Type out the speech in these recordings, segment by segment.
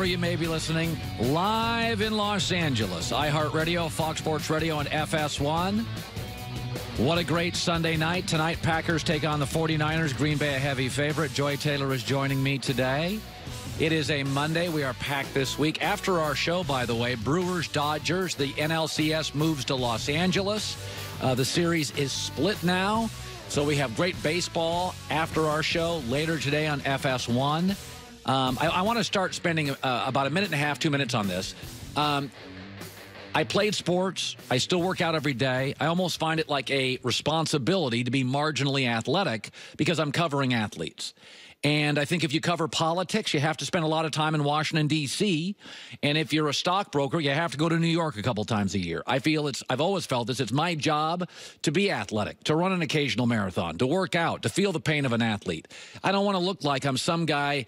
wherever you may be listening, live in Los Angeles. iHeartRadio, Fox Sports Radio, and FS1. What a great Sunday night. Tonight, Packers take on the 49ers. Green Bay a heavy favorite. Joy Taylor is joining me today. It is a Monday. We are packed this week. After our show, by the way, Brewers-Dodgers, the NLCS moves to Los Angeles. The series is split now. So we have great baseball after our show later today on FS1. I want to start spending about a minute and a half, 2 minutes on this. I played sports. I still work out every day. I almost find it like a responsibility to be marginally athletic because I'm covering athletes. And I think if you cover politics, you have to spend a lot of time in Washington, D.C. And if you're a stockbroker, you have to go to New York a couple times a year. I've always felt this. It's my job to be athletic, to run an occasional marathon, to work out, to feel the pain of an athlete. I don't want to look like I'm some guy,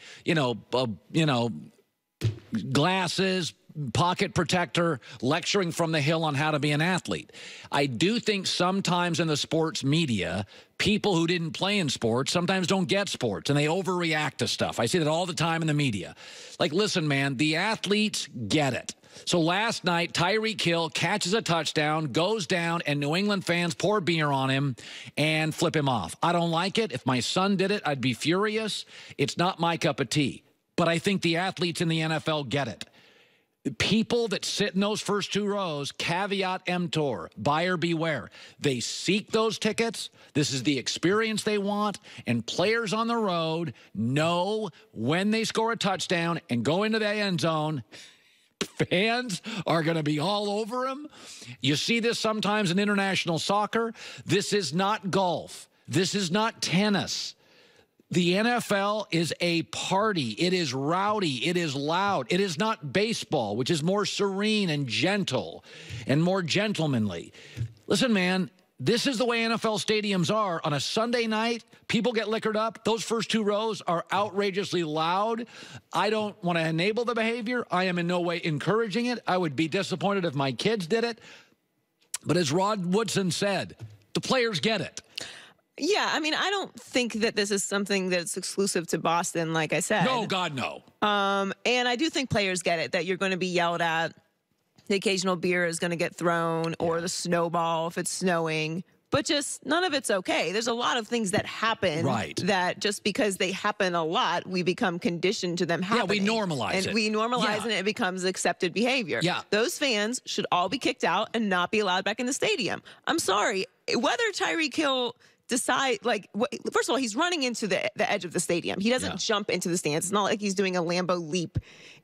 glasses, pocket protector, lecturing from the hill on how to be an athlete. I do think sometimes in the sports media, people who didn't play in sports sometimes don't get sports, and they overreact to stuff. I see that all the time in the media. Like, listen, man, the athletes get it. So last night, Tyreek Hill catches a touchdown, goes down, and New England fans pour beer on him and flip him off. I don't like it. If my son did it, I'd be furious. It's not my cup of tea. But I think the athletes in the NFL get it. People that sit in those first two rows, caveat emptor, buyer beware. They seek those tickets. This is the experience they want. And players on the road know when they score a touchdown and go into the end zone, fans are going to be all over them. You see this sometimes in international soccer. This is not golf. This is not tennis. The NFL is a party. It is rowdy. It is loud. It is not baseball, which is more serene and gentle and more gentlemanly. Listen, man, this is the way NFL stadiums are. On a Sunday night, people get liquored up. Those first two rows are outrageously loud. I don't want to enable the behavior. I am in no way encouraging it. I would be disappointed if my kids did it. But as Rod Woodson said, the players get it. Yeah, I mean, I don't think that this is something that's exclusive to Boston, like I said. No, God, no. And I do think players get it, that you're going to be yelled at. The occasional beer is going to get thrown, or the snowball if it's snowing. But just none of it's okay. There's a lot of things that happen that just because they happen a lot, we become conditioned to them happening. Yeah, we normalize it. And we normalize it, and it becomes accepted behavior. Yeah. Those fans should all be kicked out and not be allowed back in the stadium. I'm sorry. Whether Tyreek Hill decide, first of all, he's running into the edge of the stadium. He doesn't jump into the stands. It's not like he's doing a Lambo leap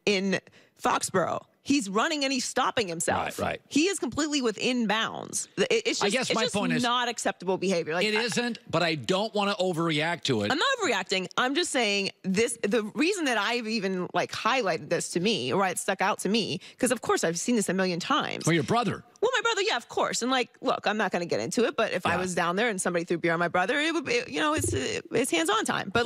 in Foxborough. He's running and he's stopping himself. Right. He is completely within bounds. It's just, I guess my point is not acceptable behavior. It isn't, but I don't want to overreact to it. I'm not overreacting. I'm just saying this. The reason that I've even highlighted this to me, or why it stuck out to me, because of course I've seen this a million times. Well, your brother. Well, my brother, yeah, of course. And look, I'm not going to get into it, but if I was down there and somebody threw beer on my brother, it would be, it's hands-on time. But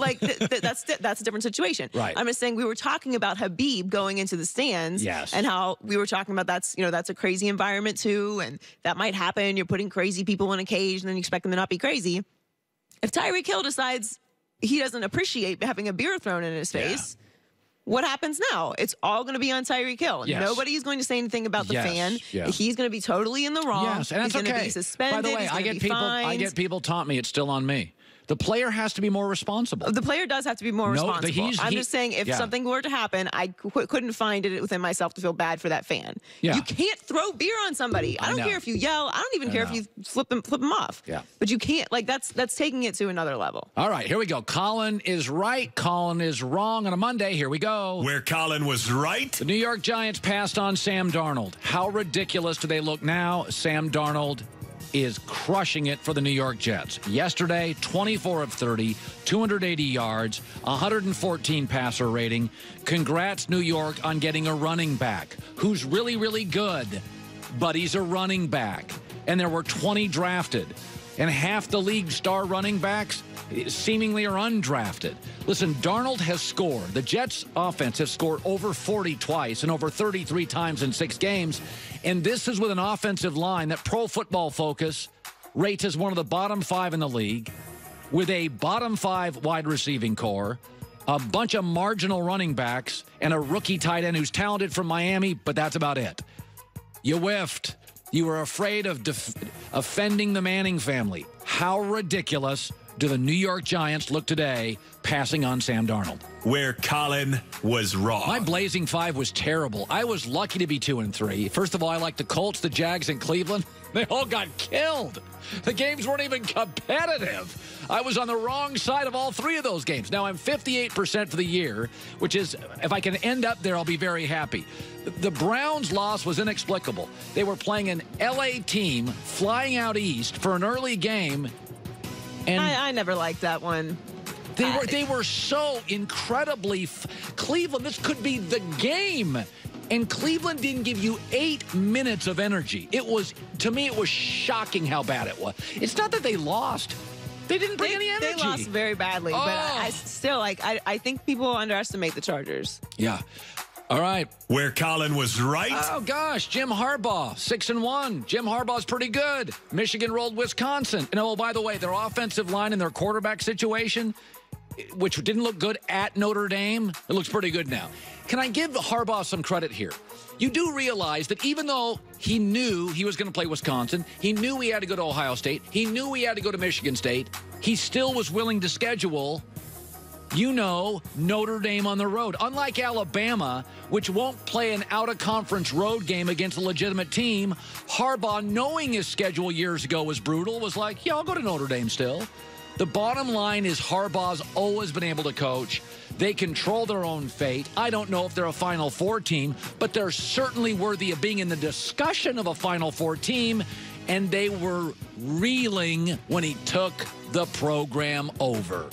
that's a different situation. Right. I'm just saying we were talking about Habib going into the stands, and how we were talking about that's a crazy environment too, and that might happen. You're putting crazy people in a cage, and then you expect them to not be crazy. If Tyreek Hill decides he doesn't appreciate having a beer thrown in his face, what happens now? It's all going to be on Tyreek Hill. Yes. Nobody's going to say anything about the fan. Yeah. He's going to be totally in the wrong. Yes, and that's He's going to be suspended. By the way, I get people taunt me it's still on me. The player has to be more responsible. The player does have to be more responsible. I'm just saying, if something were to happen, I couldn't find it within myself to feel bad for that fan. Yeah. You can't throw beer on somebody. I don't care if you yell. I don't even care if you flip them off. Yeah. But you can't. That's taking it to another level. All right, here we go. Colin is right. Colin is wrong on a Monday. Here we go. Where Colin was right. The New York Giants passed on Sam Darnold. How ridiculous do they look now? Sam Darnold is crushing it for the New York Jets. Yesterday, 24 of 30, 280 yards, 114 passer rating. Congrats, New York, on getting a running back who's really, really good, but he's a running back. And there were 20 drafted, and half the league's star running backs seemingly are undrafted. Listen, Darnold has scored. The Jets' offense has scored over 40 twice and over 33 times in 6 games. And this is with an offensive line that Pro Football Focus rates as one of the bottom 5 in the league, with a bottom 5 wide receiving core, a bunch of marginal running backs, and a rookie tight end who's talented from Miami, but that's about it. You whiffed. You were afraid of offending the Manning family. How ridiculous do the New York Giants look today passing on Sam Darnold? Where Colin was wrong. My Blazing Five was terrible. I was lucky to be 2-3. First of all, I like the Colts, the Jags, and Cleveland. They all got killed. The games weren't even competitive. I was on the wrong side of all three of those games. Now I'm 58% for the year, which is, if I can end up there, I'll be very happy. The Browns' loss was inexplicable. They were playing an L.A. team flying out east for an early game. And I never liked that one. They were so incredibly Cleveland, this could be the game. And Cleveland didn't give you 8 minutes of energy. It was, to me, it was shocking how bad it was. It's not that they lost. They didn't bring any energy. They lost very badly, but I still, I think people underestimate the Chargers. Yeah. All right. Where Colin was right. Oh, gosh. Jim Harbaugh, 6-1. Jim Harbaugh's pretty good. Michigan rolled Wisconsin. And, oh, by the way, their offensive line and their quarterback situation, which didn't look good at Notre Dame, it looks pretty good now. Can I give Harbaugh some credit here? You do realize that even though he knew he was going to play Wisconsin, he knew he had to go to Ohio State, he knew he had to go to Michigan State, he still was willing to schedule, Notre Dame on the road. Unlike Alabama, which won't play an out-of-conference road game against a legitimate team, Harbaugh, knowing his schedule years ago was brutal, was like, yeah, I'll go to Notre Dame still. The bottom line is Harbaugh's always been able to coach. They control their own fate. I don't know if they're a Final Four team, but they're certainly worthy of being in the discussion of a Final Four team, and they were reeling when he took the program over.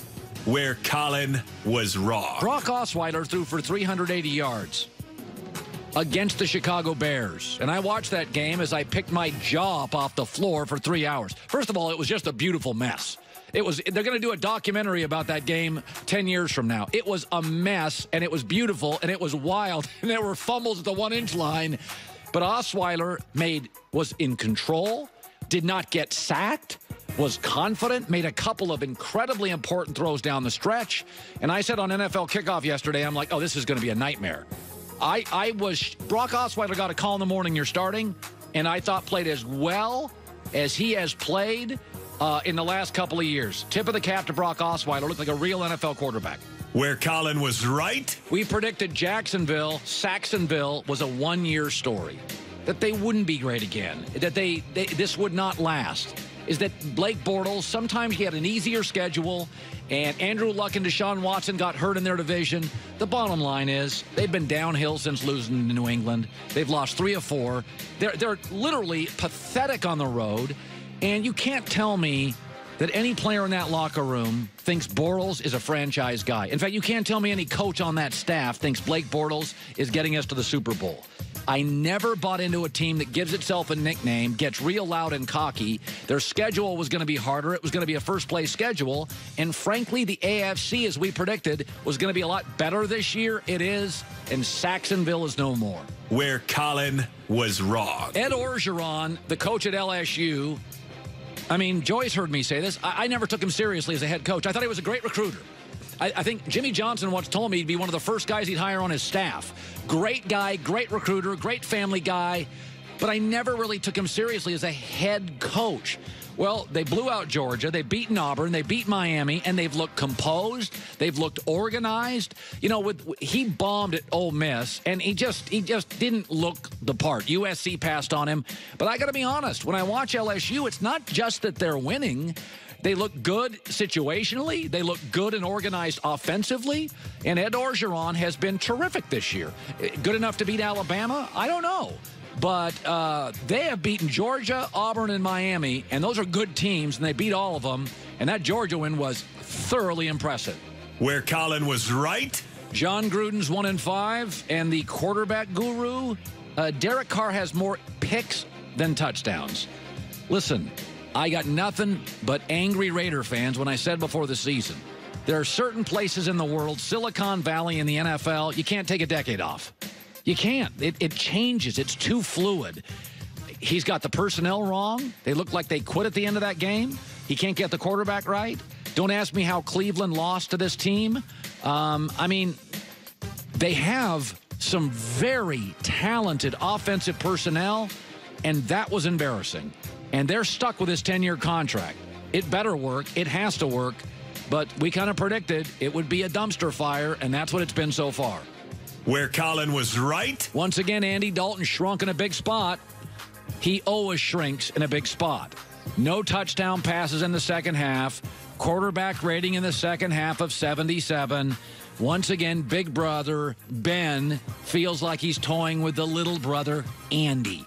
Where Colin was wrong. Brock Osweiler threw for 380 yards against the Chicago Bears. And I watched that game as I picked my jaw up off the floor for 3 hours. First of all, it was just a beautiful mess. They're going to do a documentary about that game 10 years from now. It was a mess, and it was beautiful, and it was wild, and there were fumbles at the 1-inch line. But Osweiler was in control, did not get sacked, was confident, made a couple of incredibly important throws down the stretch. And I said on NFL Kickoff yesterday, I'm like, oh, this is going to be a nightmare. Brock Osweiler got a call in the morning, you're starting, and I thought played as well as he has played in the last couple of years. Tip of the cap to Brock Osweiler. Looked like a real NFL quarterback. Where Colin was right. We predicted Saxonville was a one-year story, that they wouldn't be great again, that this would not last. Is that Blake Bortles, sometimes he had an easier schedule, and Andrew Luck and Deshaun Watson got hurt in their division. The bottom line is they've been downhill since losing to New England. They've lost 3 of 4. They're literally pathetic on the road, and you can't tell me that any player in that locker room thinks Bortles is a franchise guy. In fact, you can't tell me any coach on that staff thinks Blake Bortles is getting us to the Super Bowl. I never bought into a team that gives itself a nickname, gets real loud and cocky. Their schedule was going to be harder. It was going to be a first-place schedule. And frankly, the AFC, as we predicted, was going to be a lot better this year. It is, and Saxonville is no more. Where Colin was wrong. Ed Orgeron, the coach at LSU, I mean, Joyce heard me say this. I never took him seriously as a head coach. I thought he was a great recruiter. I think Jimmy Johnson once told me he'd be one of the first guys he'd hire on his staff. Great guy, great recruiter, great family guy, but I never really took him seriously as a head coach. Well, they blew out Georgia, they've beaten Auburn, they beat Miami, and they've looked composed, they've looked organized. He bombed at Ole Miss, and he just didn't look the part. USC passed on him, but I got to be honest, when I watch LSU, it's not just that they're winning. They look good situationally. They look good and organized offensively. And Ed Orgeron has been terrific this year. Good enough to beat Alabama? I don't know. But they have beaten Georgia, Auburn, and Miami, and those are good teams, and they beat all of them. And that Georgia win was thoroughly impressive. Where Colin was right. John Gruden's 1-5, and the quarterback guru, Derek Carr has more picks than touchdowns. Listen, I got nothing but angry Raider fans when I said before the season, there are certain places in the world, Silicon Valley in the NFL, you can't take a decade off. You can't. It changes. It's too fluid. He's got the personnel wrong. They look like they quit at the end of that game. He can't get the quarterback right. Don't ask me how Cleveland lost to this team. I mean, they have some very talented offensive personnel, and that was embarrassing. And they're stuck with this 10-year contract. It better work. It has to work. But we kind of predicted it would be a dumpster fire, and that's what it's been so far. Where Colin was right. Once again, Andy Dalton shrunk in a big spot. He always shrinks in a big spot. No touchdown passes in the second half. Quarterback rating in the second half of 77. Once again, big brother Ben feels like he's toying with the little brother Andy.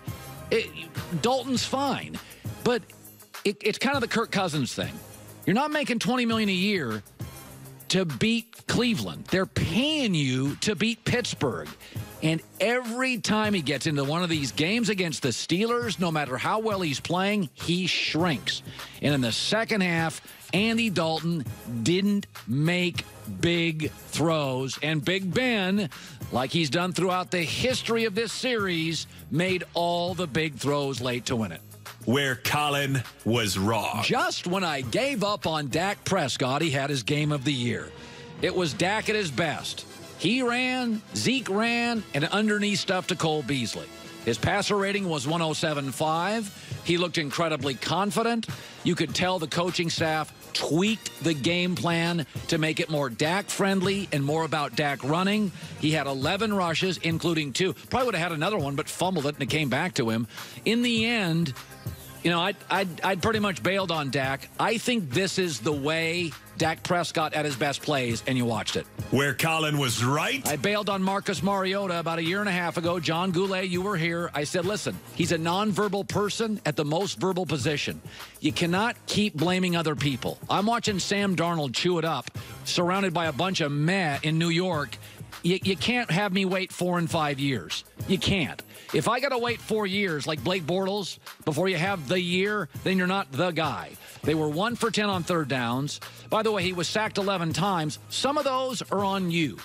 Dalton's fine, but it's kind of the Kirk Cousins thing. You're not making $20 million a year to beat Cleveland. They're paying you to beat Pittsburgh. And every time he gets into one of these games against the Steelers, no matter how well he's playing, he shrinks. And in the second half, Andy Dalton didn't make big throws. And Big Ben, like he's done throughout the history of this series, made all the big throws late to win it. Where Colin was wrong. Just when I gave up on Dak Prescott, he had his game of the year. It was Dak at his best. He ran, Zeke ran, and underneath stuff to Cole Beasley. His passer rating was 107.5. He looked incredibly confident. You could tell the coaching staff tweaked the game plan to make it more Dak-friendly and more about Dak running. He had 11 rushes, including 2. Probably would have had another one, but fumbled it, and it came back to him. In the end, you know, I'd pretty much bailed on Dak. I think this is the way Dak Prescott at his best plays, and you watched it. Where Colin was right. I bailed on Marcus Mariota about a year and a half ago. John Goulet, you were here. I said, listen, he's a nonverbal person at the most verbal position. You cannot keep blaming other people. I'm watching Sam Darnold chew it up, surrounded by a bunch of meh in New York. You can't have me wait 4 and 5 years. You can't. If I got to wait 4 years like Blake Bortles before you have the year, then you're not the guy. They were 1 for 10 on third downs. By the way, he was sacked 11 times. Some of those are on you.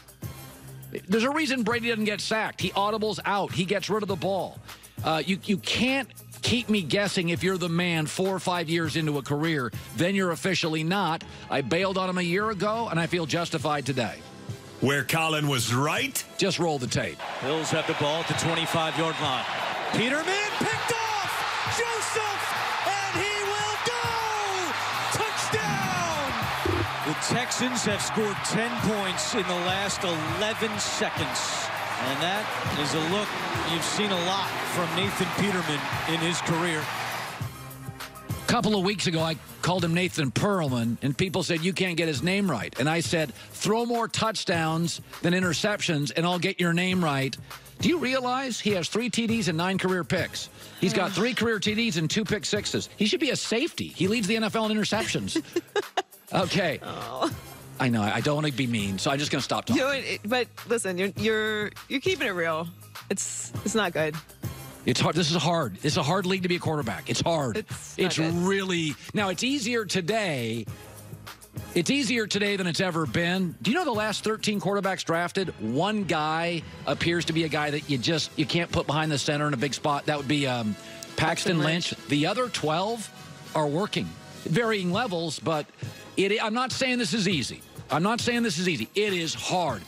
There's a reason Brady doesn't get sacked. He audibles out. He gets rid of the ball. You can't keep me guessing if you're the man 4 or 5 years into a career. Then you're officially not. I bailed on him a year ago, and I feel justified today. Where Colin was right. Just roll the tape. Bills have the ball at the 25-yard line. Peterman picked off. Joseph, and he will go. Touchdown. The Texans have scored 10 points in the last 11 seconds. And that is a look you've seen a lot from Nathan Peterman in his career. A couple of weeks ago, I called him Nathan Perlman, and people said, you can't get his name right. And I said, throw more touchdowns than interceptions, and I'll get your name right. Do you realize he has 3 TDs and 9 career picks? He's got 3 career TDs and 2 pick sixes. He should be a safety. He leads the NFL in interceptions. Okay. Oh. I know. I don't want to be mean, so I'm just going to stop talking. But listen, you're keeping it real. It's not good. It's hard. This is hard. It's a hard league to be a quarterback. It's hard. It's really. Now, it's easier today. It's easier today than it's ever been. Do you know the last 13 quarterbacks drafted, one guy appears to be a guy that you can't put behind the center in a big spot? That would be Paxton Lynch. The other 12 are working. Varying levels, but I'm not saying this is easy. I'm not saying this is easy. It is hard.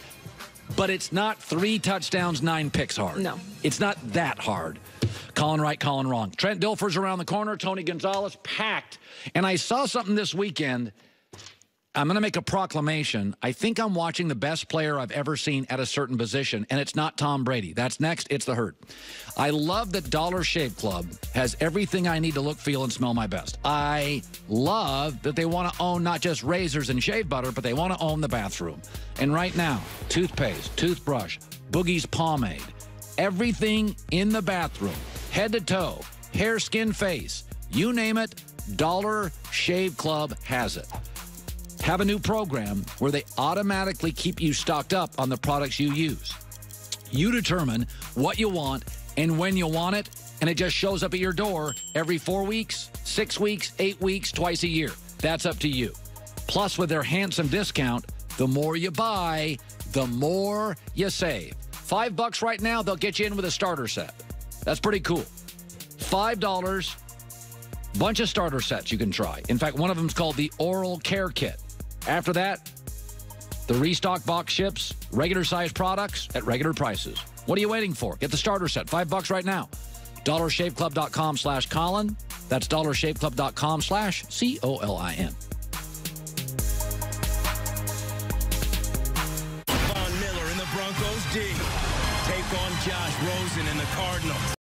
But it's not 3 touchdowns, 9 picks hard. No. It's not that hard. Colin right, Colin wrong. Trent Dilfer's around the corner. Tony Gonzalez, packed. And I saw something this weekend. I'm going to make a proclamation. I think I'm watching the best player I've ever seen at a certain position, and it's not Tom Brady. That's next. It's the Herd. I love that Dollar Shave Club has everything I need to look, feel, and smell my best. I love that they want to own not just razors and shave butter, but they want to own the bathroom. And right now, toothpaste, toothbrush, Boogie's pomade, everything in the bathroom, head to toe, hair, skin, face, you name it, Dollar Shave Club has it. Have a new program where they automatically keep you stocked up on the products you use. You determine what you want and when you want it, and it just shows up at your door every 4 weeks, 6 weeks, 8 weeks, twice a year. That's up to you. Plus, with their handsome discount, the more you buy, the more you save. $5 right now, they'll get you in with a starter set. That's pretty cool. $5, bunch of starter sets you can try. In fact, one of them is called the Oral Care Kit. After that, The Restock box ships regular size products at regular prices. What are you waiting for? Get the starter set, $5 right now. DollarShaveClub.com/Colin. That's DollarShaveClub.com/COLIN. Von Miller in the Broncos D. Take on Josh Rosen in the Cardinals.